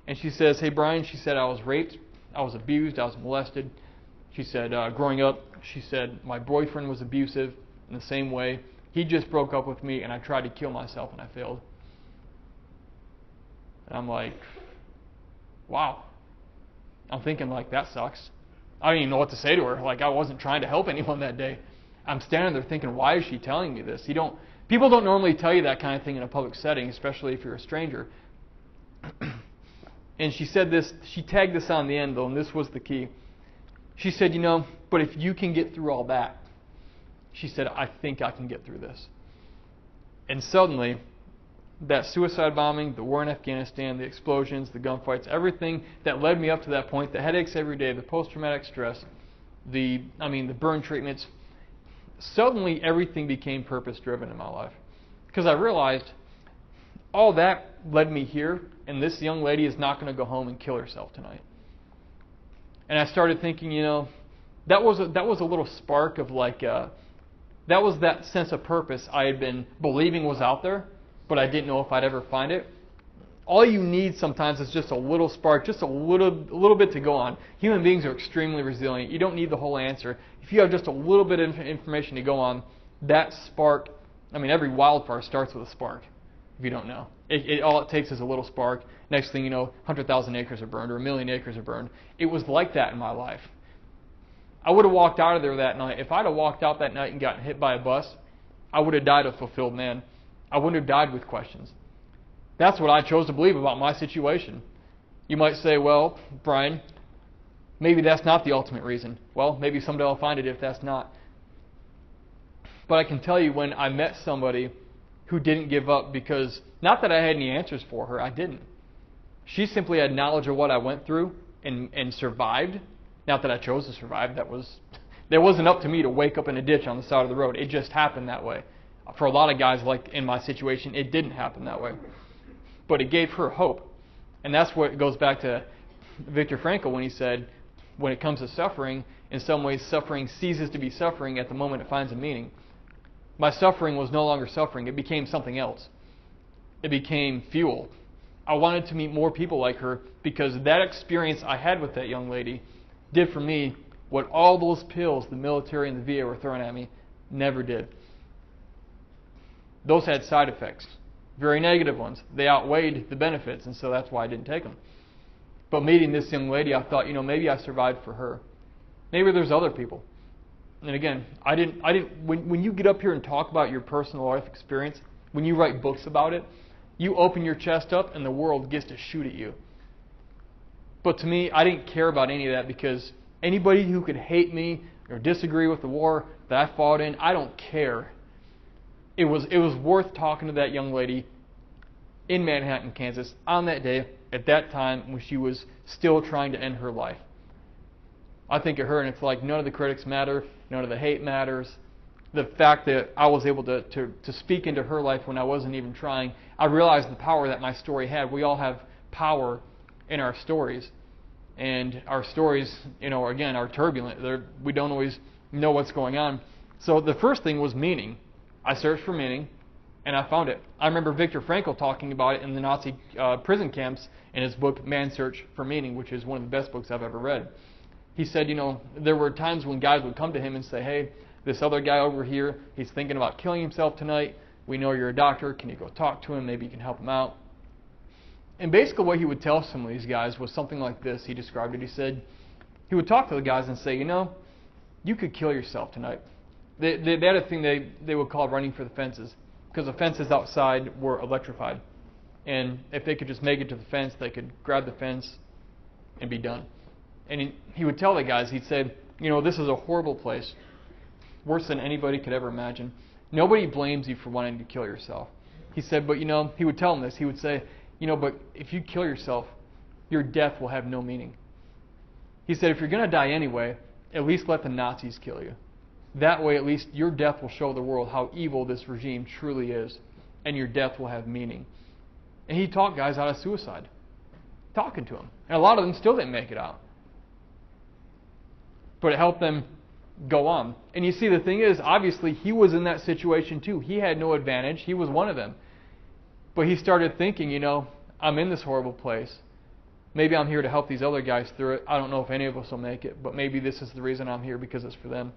And she says, hey, Brian, she said, I was raped, I was abused, I was molested. She said, growing up, she said, my boyfriend was abusive in the same way. He just broke up with me, and I tried to kill myself, and I failed. And I'm like, wow. I'm thinking, that sucks. I don't even know what to say to her. I wasn't trying to help anyone that day. I'm standing there thinking, why is she telling me this? People don't normally tell you that kind of thing in a public setting, especially if you're a stranger. And she said this, she tagged this on the end, though, and this was the key. She said, but if you can get through all that, she said, I think I can get through this. And suddenly, that suicide bombing, the war in Afghanistan, the explosions, the gunfights, everything that led me up to that point, the headaches every day, the post-traumatic stress, the burn treatments, suddenly everything became purpose-driven in my life. Because I realized all that led me here, and this young lady is not going to go home and kill herself tonight. And I started thinking, that was a little spark of that was that sense of purpose I had been believing was out there, but I didn't know if I'd ever find it. All you need sometimes is just a little spark, just a little bit to go on. Human beings are extremely resilient. You don't need the whole answer. If you have just a little bit of information to go on, that spark, every wildfire starts with a spark, if you don't know. All it takes is a little spark. Next thing you know, 100,000 acres are burned or 1,000,000 acres are burned. It was like that in my life. I would have walked out of there that night. If I'd have walked out that night and gotten hit by a bus, I would have died a fulfilled man. I wouldn't have died with questions. That's what I chose to believe about my situation. You might say, well, Brian, maybe that's not the ultimate reason. Well, maybe someday I'll find it if that's not. But I can tell you, when I met somebody who didn't give up, because not that I had any answers for her, I didn't. She simply had knowledge of what I went through and survived. Not that I chose to survive. That wasn't up to me to wake up in a ditch on the side of the road. It just happened that way. For a lot of guys, like in my situation, it didn't happen that way. But it gave her hope. And that's what goes back to Viktor Frankl when he said, when it comes to suffering, in some ways suffering ceases to be suffering at the moment it finds a meaning. My suffering was no longer suffering. It became something else. It became fuel. I wanted to meet more people like her, because that experience I had with that young lady did for me what all those pills the military and the VA were throwing at me never did. Those had side effects, very negative ones. They outweighed the benefits, and so that's why I didn't take them. But meeting this young lady, I thought, maybe I survived for her. Maybe there's other people. And again, I didn't. When you get up here and talk about your personal life experience, when you write books about it, you open your chest up and the world gets to shoot at you. But to me, I didn't care about any of that, because anybody who could hate me or disagree with the war that I fought in, I don't care. It was worth talking to that young lady in Manhattan, Kansas, on that day, at that time, when she was still trying to end her life. I think of her, and it's like none of the critics matter, none of the hate matters. The fact that I was able to speak into her life when I wasn't even trying, I realized the power that my story had. We all have power in our stories. And our stories, again, are turbulent. We don't always know what's going on. So the first thing was meaning. I searched for meaning, and I found it. I remember Viktor Frankl talking about it in the Nazi prison camps in his book, Man's Search for Meaning, which is one of the best books I've ever read. He said, there were times when guys would come to him and say, hey, this other guy over here, he's thinking about killing himself tonight. We know you're a doctor. Can you go talk to him? Maybe you can help him out. And basically what he would tell some of these guys was something like this. He described it. He said, he would talk to the guys and say, you could kill yourself tonight. They had a thing they would call running for the fences, because the fences outside were electrified. And if they could just make it to the fence, they could grab the fence and be done. And he would tell the guys, he'd say, this is a horrible place, worse than anybody could ever imagine. Nobody blames you for wanting to kill yourself. He said, but he would tell them this. He would say, but if you kill yourself, your death will have no meaning. He said, if you're going to die anyway, at least let the Nazis kill you. That way, at least your death will show the world how evil this regime truly is, and your death will have meaning. And he talked guys out of suicide, talking to them. And a lot of them still didn't make it out. But it helped them go on. And you see, the thing is, obviously, he was in that situation too. He had no advantage. He was one of them. But he started thinking, I'm in this horrible place. Maybe I'm here to help these other guys through it. I don't know if any of us will make it, but maybe this is the reason I'm here, because it's for them.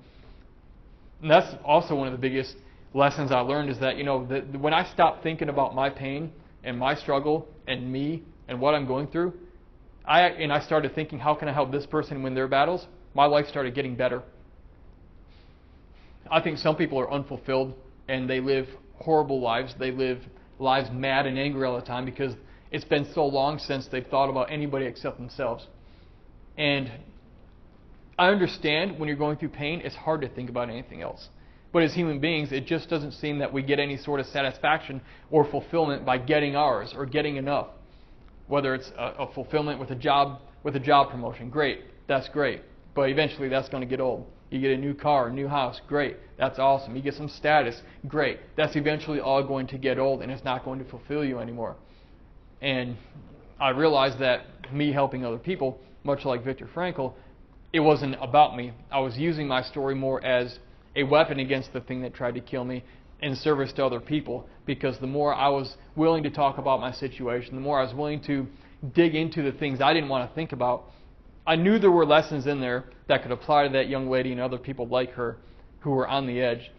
And that's also one of the biggest lessons I learned, is that, that when I stopped thinking about my pain and my struggle and me and what I'm going through, I started thinking, how can I help this person win their battles? My life started getting better. I think some people are unfulfilled and they live horrible lives. They live lives mad and angry all the time because it's been so long since they've thought about anybody except themselves. And I understand when you're going through pain, it's hard to think about anything else. But as human beings, it just doesn't seem that we get any sort of satisfaction or fulfillment by getting ours or getting enough. Whether it's a fulfillment with a job promotion, great, that's great. But eventually that's going to get old. You get a new car, a new house, great, that's awesome. You get some status, great. That's eventually all going to get old and it's not going to fulfill you anymore. And I realized that me helping other people, much like Viktor Frankl, it wasn't about me. I was using my story more as a weapon against the thing that tried to kill me in service to other people, because the more I was willing to talk about my situation, the more I was willing to dig into the things I didn't want to think about, I knew there were lessons in there that could apply to that young lady and other people like her who were on the edge.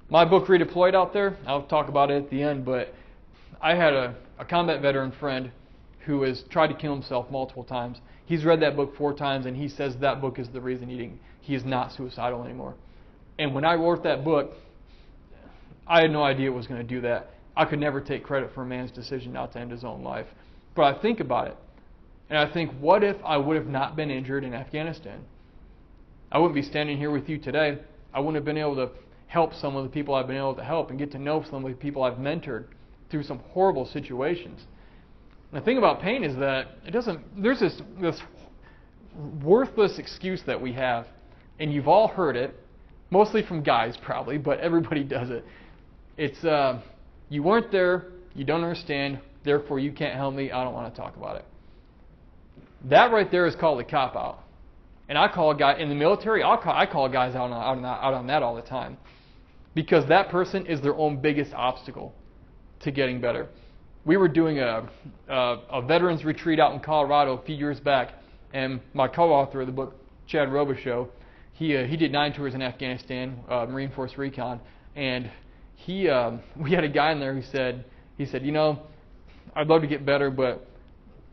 My book, Redeployed, out there, I'll talk about it at the end, but I had a combat veteran friend who has tried to kill himself multiple times. He's read that book 4 times, and he says that book is the reason he is not suicidal anymore. And when I wrote that book, I had no idea it was going to do that. I could never take credit for a man's decision not to end his own life. But I think about it, and I think, what if I would have not been injured in Afghanistan? I wouldn't be standing here with you today. I wouldn't have been able to help some of the people I've been able to help and get to know some of the people I've mentored through some horrible situations. And the thing about pain is that there's this worthless excuse that we have, and you've all heard it, mostly from guys probably, but everybody does it. It's, you weren't there, you don't understand, therefore you can't help me, I don't want to talk about it. That right there is called a cop-out. And I call a guy in the military, I call guys out on that all the time. Because that person is their own biggest obstacle to getting better. We were doing a veterans retreat out in Colorado a few years back, and my co-author of the book, Chad Robichaux, he did 9 tours in Afghanistan, Marine Force Recon, and we had a guy in there who said, you know, I'd love to get better, but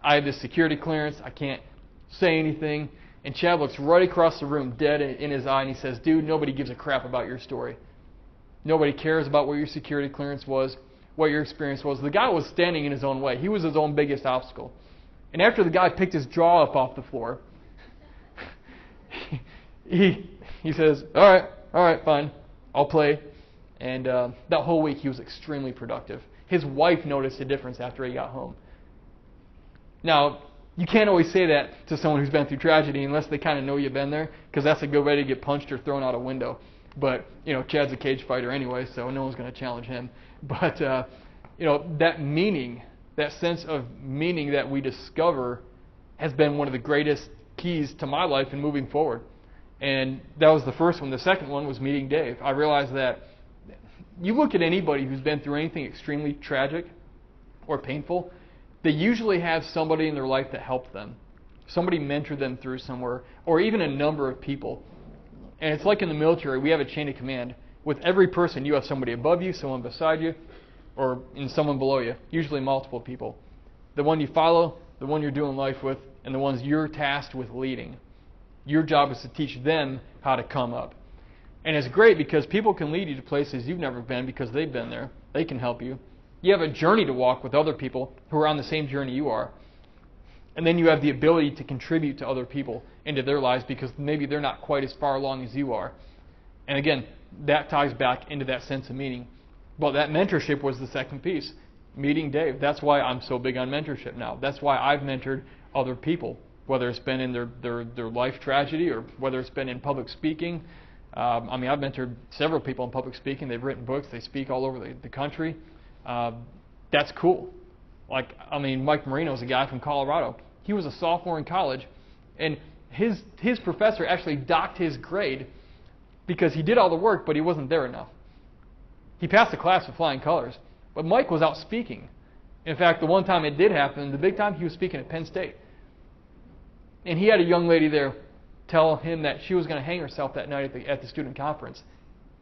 I have this security clearance, I can't say anything. And Chad looks right across the room, dead in his eye, and he says, dude, nobody gives a crap about your story. Nobody cares about what your security clearance was, what your experience was. The guy was standing in his own way. He was his own biggest obstacle. And after the guy picked his jaw up off the floor, he says, all right, fine, I'll play. And that whole week he was extremely productive. His wife noticed a difference after he got home. Now, you can't always say that to someone who's been through tragedy unless they kind of know you've been there, because that's a good way to get punched or thrown out a window. But, you know, Chad's a cage fighter anyway, so no one's going to challenge him. But, you know, that meaning, that sense of meaning that we discover has been one of the greatest keys to my life in moving forward. And that was the first one. The second one was meeting Dave. I realized that you look at anybody who's been through anything extremely tragic or painful, they usually have somebody in their life that helped them. Somebody mentored them through somewhere, or even a number of people. And it's like in the military, we have a chain of command. With every person, you have somebody above you, someone beside you, or someone below you, usually multiple people. The one you follow, the one you're doing life with, and the ones you're tasked with leading. Your job is to teach them how to come up. And it's great because people can lead you to places you've never been because they've been there. They can help you. You have a journey to walk with other people who are on the same journey you are. And then you have the ability to contribute to other people into their lives because maybe they're not quite as far along as you are. And again, that ties back into that sense of meaning. But that mentorship was the second piece. Meeting Dave. That's why I'm so big on mentorship now. That's why I've mentored other people, whether it's been in their life tragedy or whether it's been in public speaking. I've mentored several people in public speaking. They've written books. They speak all over the country. That's cool. Mike Marino's a guy from Colorado. He was a sophomore in college, and his professor actually docked his grade because he did all the work, but he wasn't there enough. He passed the class with flying colors, but Mike was out speaking. In fact, the one time it did happen, the big time, he was speaking at Penn State. And he had a young lady there tell him that she was going to hang herself that night at the student conference.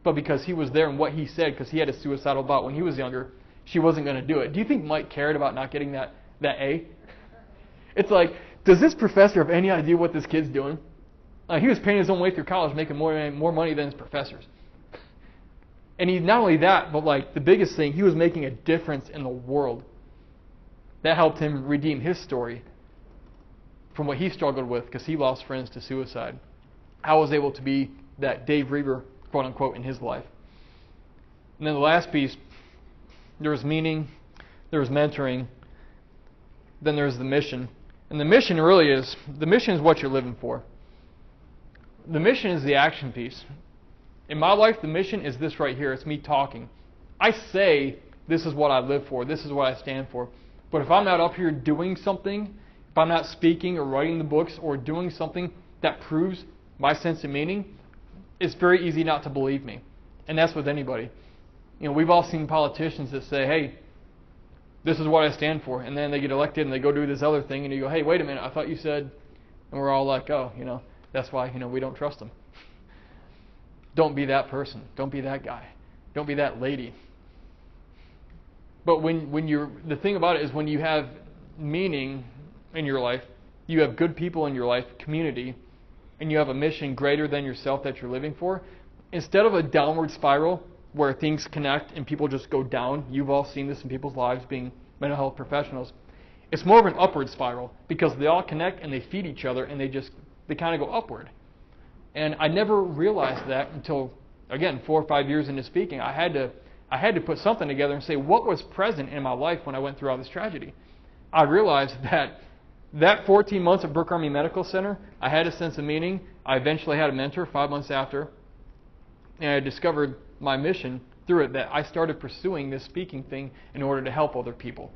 But because he was there and what he said, because he had a suicidal thought when he was younger, she wasn't going to do it. Do you think Mike cared about not getting that A? It's like, does this professor have any idea what this kid's doing? He was paying his own way through college, making more money than his professors. And he not only that, but the biggest thing, he was making a difference in the world. That helped him redeem his story from what he struggled with because he lost friends to suicide. I was able to be that Dave Reber, quote unquote, in his life. And then the last piece, there was meaning, there was mentoring, then there's the mission. And the mission is what you're living for. The mission is the action piece. In my life, the mission is this right here. It's me talking. I say, this is what I live for, this is what I stand for. But if I'm not up here doing something, if I'm not speaking or writing the books or doing something that proves my sense of meaning, it's very easy not to believe me. And that's with anybody. We've all seen politicians that say, hey, this is what I stand for. And then they get elected and they go do this other thing. And you go, hey, wait a minute, I thought you said... And we're all like, oh, that's why, we don't trust them. Don't be that person. Don't be that guy. Don't be that lady. But the thing about it is when you have meaning in your life, you have good people in your life, community, and you have a mission greater than yourself that you're living for, instead of a downward spiral where things connect and people just go down, you've all seen this in people's lives being mental health professionals, it's more of an upward spiral because they all connect and they feed each other and they kind of go upward. And I never realized that until, again, 4 or 5 years into speaking. I had to put something together and say, what was present in my life when I went through all this tragedy? I realized that 14 months at Brooke Army Medical Center, I had a sense of meaning. I eventually had a mentor 5 months after. And I discovered my mission through it, that I started pursuing this speaking thing in order to help other people.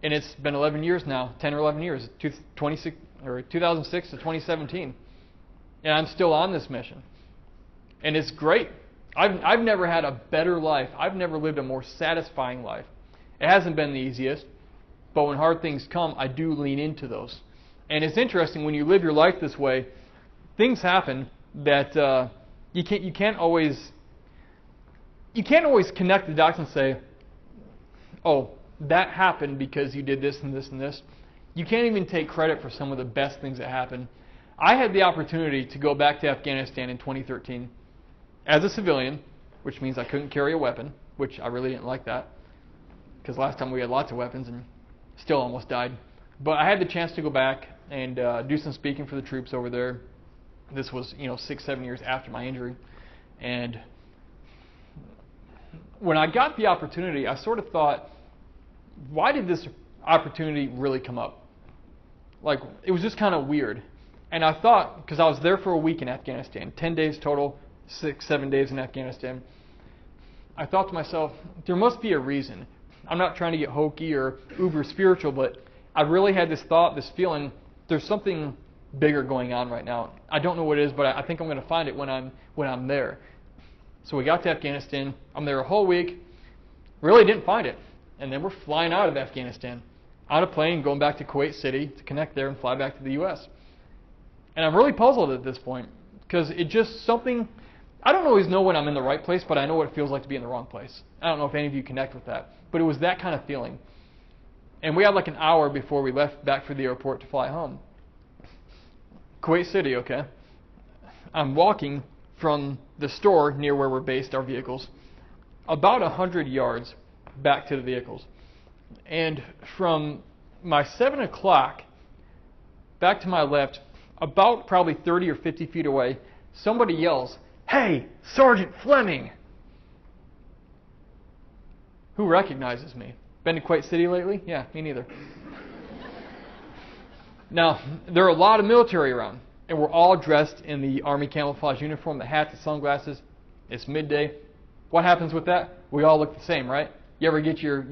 And it's been 11 years now, 10 or 11 years, 2006 to 2017. And I'm still on this mission. And it's great. I've never had a better life. I've never lived a more satisfying life. It hasn't been the easiest, but when hard things come, I do lean into those. And it's interesting, when you live your life this way, things happen that you can't always connect the dots and say, oh, that happened because you did this and this and this. You can't even take credit for some of the best things that happened. I had the opportunity to go back to Afghanistan in 2013 as a civilian, which means I couldn't carry a weapon, which I really didn't like that, because last time we had lots of weapons and still almost died. But I had the chance to go back and do some speaking for the troops over there. This was 6-7 years after my injury. And when I got the opportunity, I sort of thought, why did this opportunity really come up? Like, it was just kind of weird. And I thought, because I was there for a week in Afghanistan, 10 days total, 6-7 days in Afghanistan, I thought to myself, there must be a reason. I'm not trying to get hokey or uber spiritual, but I really had this thought, this feeling, there's something bigger going on right now. I don't know what it is, but I think I'm going to find it when I'm there. So we got to Afghanistan. I'm there a whole week. Really didn't find it. And then we're flying out of Afghanistan, on a plane, going back to Kuwait City to connect there and fly back to the U.S. And I'm really puzzled at this point, because it just something, I don't always know when I'm in the right place, but I know what it feels like to be in the wrong place. I don't know if any of you connect with that, but it was that kind of feeling. And we had like an hour before we left back for the airport to fly home. Kuwait City, okay. I'm walking from the store near where we're based, our vehicles, about 100 yards back to the vehicles. And from my 7 o'clock back to my left, about probably 30 or 50 feet away, somebody yells, "Hey, Sergeant Fleming!" Who recognizes me? Been to Kuwait City lately? Yeah, me neither. Now, there are a lot of military around, and we're all dressed in the Army camouflage uniform, the hats, the sunglasses. It's midday. What happens with that? We all look the same, right? You ever get your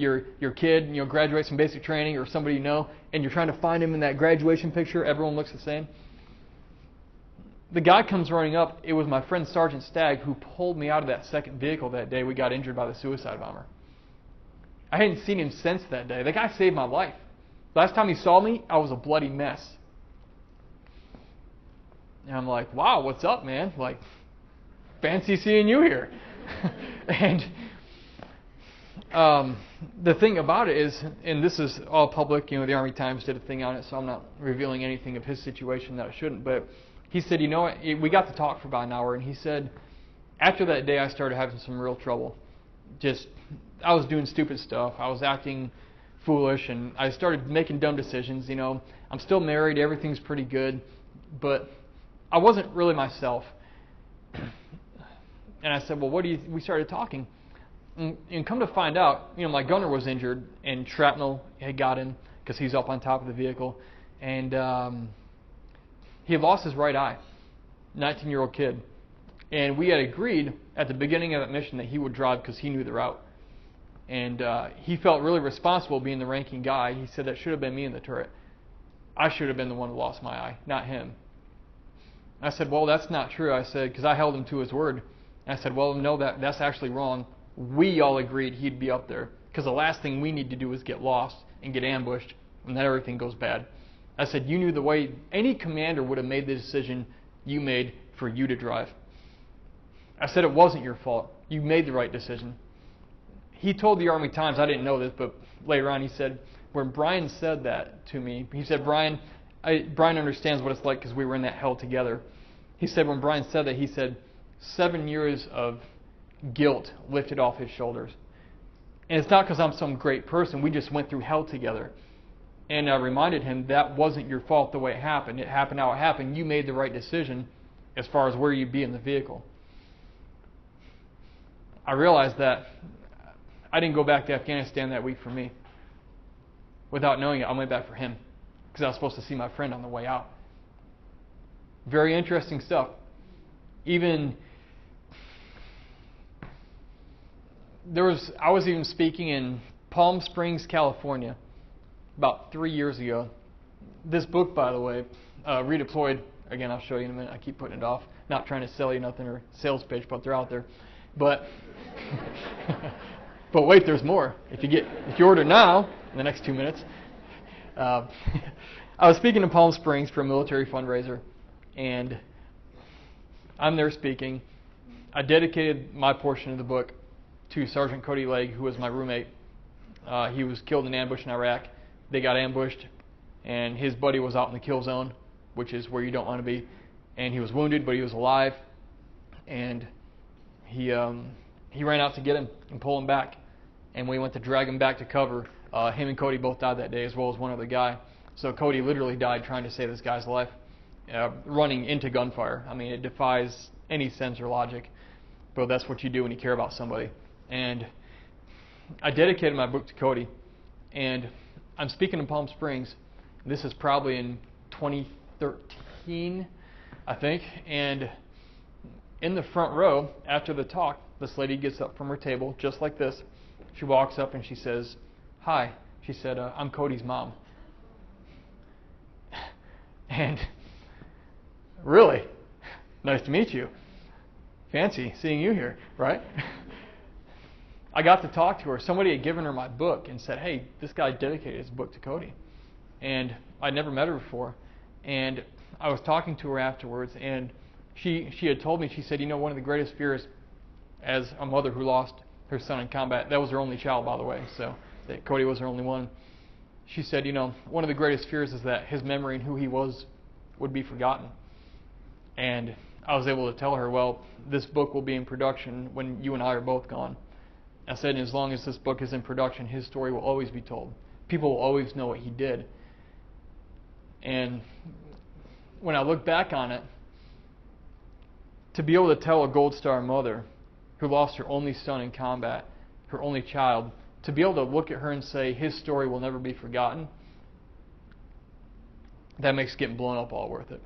kid, graduate some basic training, or somebody you know, and you're trying to find him in that graduation picture, everyone looks the same? The guy comes running up. It was my friend Sergeant Stagg who pulled me out of that second vehicle that day we got injured by the suicide bomber. I hadn't seen him since that day. The guy saved my life. Last time he saw me, I was a bloody mess. And I'm like, wow, what's up, man? Like, fancy seeing you here. And the thing about it is, and this is all public, the Army Times did a thing on it, so I'm not revealing anything of his situation that I shouldn't, but he said, we got to talk for about an hour, and he said, after that day I started having some real trouble. I was doing stupid stuff. I was acting foolish, and I started making dumb decisions. I'm still married, everything's pretty good, but I wasn't really myself. And I said, well, we started talking. And come to find out, my gunner was injured, and shrapnel had got him because he's up on top of the vehicle, and he had lost his right eye, 19-year-old kid. And we had agreed at the beginning of that mission that he would drive because he knew the route. And he felt really responsible being the ranking guy. He said that should have been me in the turret. I should have been the one who lost my eye, not him. I said, well, that's not true. I said, because I held him to his word. And I said, well, no, that's actually wrong. We all agreed he'd be up there because the last thing we need to do is get lost and get ambushed and then everything goes bad. I said, you knew the way. Any commander would have made the decision you made for you to drive. I said, it wasn't your fault. You made the right decision. He told the Army Times, I didn't know this, but later on he said, when Brian said that to me, he said, Brian understands what it's like because we were in that hell together. He said when Brian said that, he said, 7 years of guilt lifted off his shoulders. And it's not because I'm some great person. We just went through hell together. And I reminded him that wasn't your fault the way it happened. It happened how it happened. You made the right decision as far as where you'd be in the vehicle. I realized that I didn't go back to Afghanistan that week for me. Without knowing it, I went back for him because I was supposed to see my friend on the way out. Very interesting stuff. I was even speaking in Palm Springs, California, about 3 years ago. This book, by the way, Redeployed. Again, I'll show you in a minute. I keep putting it off. Not trying to sell you nothing or sales pitch, but they're out there. But but wait, there's more. If you order now, in the next 2 minutes. I was speaking in Palm Springs for a military fundraiser, and I'm there speaking. I dedicated my portion of the book to Sgt Cody Lake, who was my roommate. He was killed in an ambush in Iraq. They got ambushed, and his buddy was out in the kill zone, which is where you don't want to be. And he was wounded, but he was alive. And he ran out to get him and pull him back. And we went to drag him back to cover. Him and Cody both died that day, as well as one other guy. So Cody literally died trying to save this guy's life, running into gunfire. I mean, it defies any sense or logic, but that's what you do when you care about somebody. And I dedicated my book to Cody, and I'm speaking in Palm Springs. This is probably in 2013, I think. And in the front row, after the talk, this lady gets up from her table, just like this. She walks up and she says, "Hi," she said, "I'm Cody's mom." And really, nice to meet you. Fancy seeing you here, right? I got to talk to her. Somebody had given her my book and said, "Hey, this guy dedicated his book to Cody." And I'd never met her before. And I was talking to her afterwards, and she had told me, she said, one of the greatest fears as a mother who lost her son in combat, that was her only child, by the way, so that Cody was her only one. She said, one of the greatest fears is that his memory and who he was would be forgotten. And I was able to tell her, well, this book will be in production when you and I are both gone. I said, as long as this book is in production, his story will always be told. People will always know what he did. And when I look back on it, to be able to tell a Gold Star mother who lost her only son in combat, her only child, to be able to look at her and say his story will never be forgotten, that makes getting blown up all worth it.